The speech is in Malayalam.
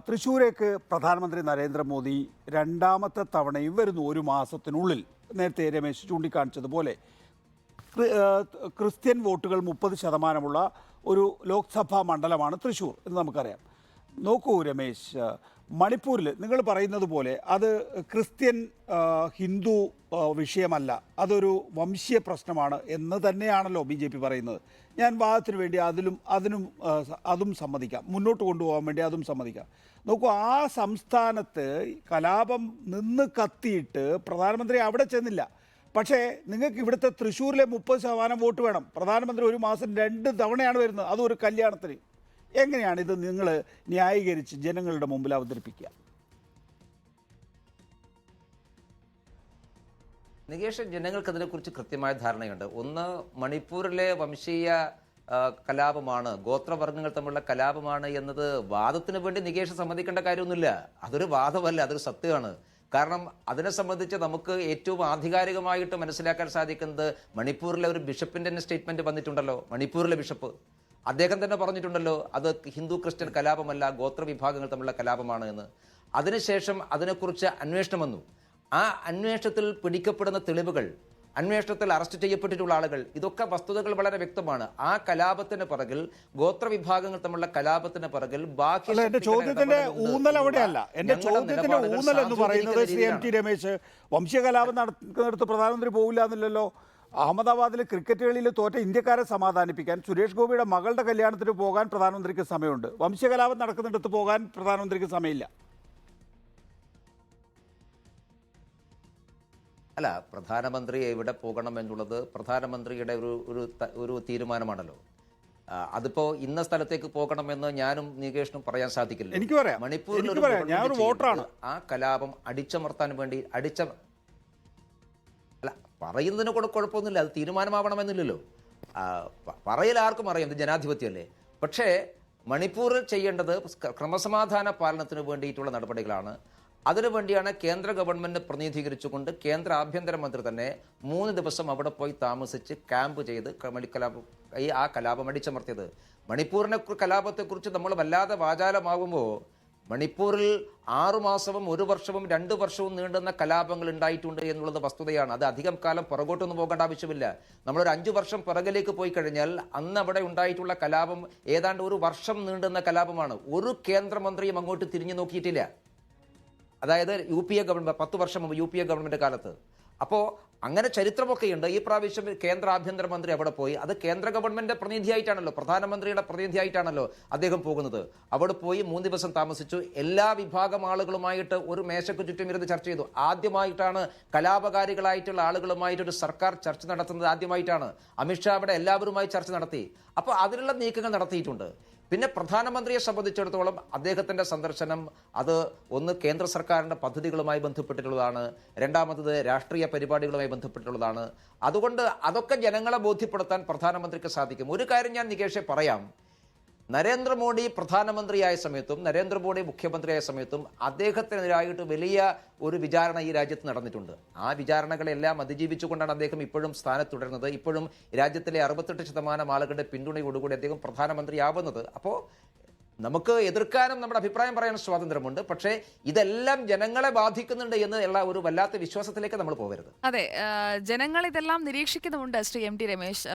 തൃശ്ശൂരേക്ക് പ്രധാനമന്ത്രി നരേന്ദ്രമോദി രണ്ടാമത്തെ തവണയും വരുന്നു ഒരു മാസത്തിനുള്ളിൽ. നേരത്തെ രമേശ് ചൂണ്ടിക്കാണിച്ചതുപോലെ ക്രിസ്ത്യൻ വോട്ടുകൾ 30% ഒരു ലോക്സഭാ മണ്ഡലമാണ് തൃശ്ശൂർ എന്ന് നമുക്കറിയാം. നോക്കൂ രമേശ്, മണിപ്പൂരിൽ നിങ്ങൾ പറയുന്നത് പോലെ അത് ക്രിസ്ത്യൻ ഹിന്ദു വിഷയമല്ല, അതൊരു വംശീയ പ്രശ്നമാണ് എന്ന് തന്നെയാണല്ലോ BJP പറയുന്നത്. ഞാൻ വാദത്തിന് വേണ്ടി അതും സമ്മതിക്കാം, മുന്നോട്ട് കൊണ്ടുപോകാൻ വേണ്ടി അതും സമ്മതിക്കാം. നോക്കൂ, ആ സംസ്ഥാനത്ത് കലാപം നിന്ന് കത്തിയിട്ട് പ്രധാനമന്ത്രി അവിടെ ചെന്നില്ല. പക്ഷേ നിങ്ങൾക്ക് ഇവിടുത്തെ തൃശ്ശൂരിലെ 30% വോട്ട് വേണം. പ്രധാനമന്ത്രി ഒരു മാസം 2 തവണയാണ് വരുന്നത്, അതും ഒരു കല്യാണത്തിന്. എങ്ങനെയാണ് ഇത് നിങ്ങൾ ന്യായീകരിച്ച് ജനങ്ങളുടെ മുമ്പിൽ അവതരിപ്പിക്കുക? നികേഷ്, ജനങ്ങൾക്ക് അതിനെക്കുറിച്ച് കൃത്യമായ ധാരണയുണ്ട്. ഒന്ന്, മണിപ്പൂരിലെ വംശീയ കലാപമാണ്, ഗോത്രവർഗ്ഗങ്ങൾ തമ്മിലുള്ള കലാപമാണ് എന്നത് വാദത്തിന് വേണ്ടി നികേഷ് സമ്മതിക്കേണ്ട കാര്യമൊന്നുമില്ല. അതൊരു വാദമല്ല, അതൊരു സത്യമാണ്. കാരണം അതിനെ സംബന്ധിച്ച് നമുക്ക് ഏറ്റവും ആധികാരികമായിട്ട് മനസ്സിലാക്കാൻ സാധിക്കുന്നത് മണിപ്പൂരിലെ ഒരു ബിഷപ്പിന്റെ തന്നെ സ്റ്റേറ്റ്മെന്റ് വന്നിട്ടുണ്ടല്ലോ. മണിപ്പൂരിലെ ബിഷപ്പ് അദ്ദേഹം തന്നെ പറഞ്ഞിട്ടുണ്ടല്ലോ, അത് ഹിന്ദു ക്രിസ്ത്യൻ കലാപമല്ല, ഗോത്ര വിഭാഗങ്ങൾ തമ്മിലുള്ള കലാപമാണ് എന്ന്. അതിനുശേഷം അതിനെക്കുറിച്ച് അന്വേഷണം വന്നു. ആ അന്വേഷണത്തിൽ പിടിക്കപ്പെടുന്ന തെളിവുകൾ, അന്വേഷണത്തിൽ അറസ്റ്റ് ചെയ്യപ്പെട്ടിട്ടുള്ള ആളുകൾ, ഇതൊക്കെ വസ്തുതകൾ വളരെ വ്യക്തമാണ്. ആ കലാപത്തിന് പിറകിൽ, ഗോത്രവിഭാഗങ്ങൾ തമ്മിലുള്ള കലാപത്തിന് പിറകിൽ ചോദ്യത്തിന്റെ ഊന്നൽ അവിടെയല്ല. എന്റെ ചോദ്യത്തിന്റെ ഊന്നൽ എന്ന് പറയുന്നത് CMT രമേശ്, വംശീയ കലാപം നടക്കുന്നിടത്ത് പ്രധാനമന്ത്രി പോകില്ല എന്നില്ലല്ലോ. അഹമ്മദാബാദിലെ ക്രിക്കറ്റ് കളിയിൽ തോറ്റ ഇന്ത്യക്കാരെ സമാധാനിപ്പിക്കാൻ സുരേഷ് ഗോപിയുടെ മകളുടെ കല്യാണത്തിന് പോകാൻ പ്രധാനമന്ത്രിക്ക് സമയമുണ്ട്. വംശീയ കലാപം നടക്കുന്നിടത്ത് പോകാൻ പ്രധാനമന്ത്രിക്ക് സമയമില്ല. അല്ല, പ്രധാനമന്ത്രി എവിടെ പോകണം എന്നുള്ളത് പ്രധാനമന്ത്രിയുടെ ഒരു തീരുമാനമാണല്ലോ. അതിപ്പോ ഇന്ന സ്ഥലത്തേക്ക് പോകണമെന്ന് ഞാനും നികേഷിനും പറയാൻ സാധിക്കില്ല. മണിപ്പൂരിൽ ആ കലാപം അടിച്ചമർത്താൻ വേണ്ടി അല്ല, പറയുന്നതിന് കൂടെ കുഴപ്പമൊന്നുമില്ല, അത് തീരുമാനമാവണമെന്നില്ലല്ലോ. പറയൽ ആർക്കും അറിയാം, ഇത് ജനാധിപത്യമല്ലേ. പക്ഷേ മണിപ്പൂരിൽ ചെയ്യേണ്ടത് ക്രമസമാധാന പാലനത്തിന് വേണ്ടിയിട്ടുള്ള നടപടികളാണ്. അതിനുവേണ്ടിയാണ് കേന്ദ്ര ഗവൺമെന്റ് പ്രതിനിധീകരിച്ചുകൊണ്ട് കേന്ദ്ര ആഭ്യന്തരമന്ത്രി തന്നെ 3 ദിവസം അവിടെ പോയി താമസിച്ച് ക്യാമ്പ് ചെയ്ത് ആ കലാപം അടിച്ചമർത്തിയത്. മണിപ്പൂരിനെ കലാപത്തെക്കുറിച്ച് നമ്മൾ വല്ലാതെ വാചാലമാകുമ്പോൾ മണിപ്പൂരിൽ 6 മാസവും 1 വർഷവും 2 വർഷവും നീണ്ടുന്ന കലാപങ്ങൾ ഉണ്ടായിട്ടുണ്ട് എന്നുള്ളത് വസ്തുതയാണ്. അത് അധികം കാലം പുറകോട്ടൊന്നും പോകേണ്ട ആവശ്യമില്ല. നമ്മളൊരു 5 വർഷം പുറകിലേക്ക് പോയി കഴിഞ്ഞാൽ അന്ന് അവിടെ ഉണ്ടായിട്ടുള്ള കലാപം ഏതാണ്ട് 1 വർഷം നീണ്ടുന്ന കലാപമാണ്. ഒരു കേന്ദ്രമന്ത്രിയും അങ്ങോട്ട് തിരിഞ്ഞു നോക്കിയിട്ടില്ല. അതായത് UPA ഗവൺമെന്റ് 10 വർഷം മുമ്പ് UPA ഗവൺമെന്റ് കാലത്ത്. അപ്പോൾ അങ്ങനെ ചരിത്രമൊക്കെയുണ്ട്. ഈ പ്രാവശ്യം കേന്ദ്ര ആഭ്യന്തരമന്ത്രി അവിടെ പോയി, അത് കേന്ദ്ര ഗവൺമെന്റ് പ്രതിനിധിയായിട്ടാണല്ലോ, പ്രധാനമന്ത്രിയുടെ പ്രതിനിധിയായിട്ടാണല്ലോ അദ്ദേഹം പോകുന്നത്. അവിടെ പോയി 3 ദിവസം താമസിച്ചു. എല്ലാ വിഭാഗം ആളുകളുമായിട്ട് ഒരു മേശയ്ക്ക് ചുറ്റും ഇരുന്ന് ചർച്ച ചെയ്തു. ആദ്യമായിട്ടാണ് കലാപകാരികളായിട്ടുള്ള ആളുകളുമായിട്ടൊരു സർക്കാർ ചർച്ച നടത്തുന്നത്, ആദ്യമായിട്ടാണ്. അമിത്ഷാ അവിടെ എല്ലാവരുമായി ചർച്ച നടത്തി. അപ്പോൾ അതിനുള്ള നീക്കങ്ങൾ നടത്തിയിട്ടുണ്ട്. പിന്നെ പ്രധാനമന്ത്രിയെ സംബന്ധിച്ചിടത്തോളം അദ്ദേഹത്തിൻ്റെ സന്ദർശനം അത് ഒന്ന് കേന്ദ്ര സർക്കാരിൻ്റെ പദ്ധതികളുമായി ബന്ധപ്പെട്ടിട്ടുള്ളതാണ്, രണ്ടാമത്തത് രാഷ്ട്രീയ പരിപാടികളുമായി ബന്ധപ്പെട്ടിട്ടുള്ളതാണ്. അതുകൊണ്ട് അതൊക്കെ ജനങ്ങളെ ബോധ്യപ്പെടുത്താൻ പ്രധാനമന്ത്രിക്ക് സാധിക്കും. ഒരു കാര്യം ഞാൻ നികേഷെ പറയാം, നരേന്ദ്രമോദി പ്രധാനമന്ത്രിയായ സമയത്തും നരേന്ദ്രമോദി മുഖ്യമന്ത്രിയായ സമയത്തും അദ്ദേഹത്തിനെതിരായിട്ട് വലിയ ഒരു വിചാരണ ഈ രാജ്യത്ത് നടന്നിട്ടുണ്ട്. ആ വിചാരണകളെല്ലാം അതിജീവിച്ചുകൊണ്ടാണ് അദ്ദേഹം ഇപ്പോഴും സ്ഥാനത്ത് തുടരുന്നത്. ഇപ്പോഴും രാജ്യത്തിലെ 68% ആളുകളുടെ പിന്തുണയോടുകൂടി അദ്ദേഹം പ്രധാനമന്ത്രിയാവുന്നത്. അപ്പോൾ നമുക്ക് എതിർക്കാനും നമ്മുടെ അഭിപ്രായം പറയാനും സ്വാതന്ത്ര്യമുണ്ട്. പക്ഷേ ഇതെല്ലാം ജനങ്ങളെ ബാധിക്കുന്നുണ്ട് എന്നുള്ള ഒരു വല്ലാത്ത വിശ്വാസത്തിലേക്ക് നമ്മൾ പോകരുത്. അതെ, ജനങ്ങൾ ഇതെല്ലാം നിരീക്ഷിക്കുന്നുമുണ്ട്. ശ്രീ MT രമേശ്.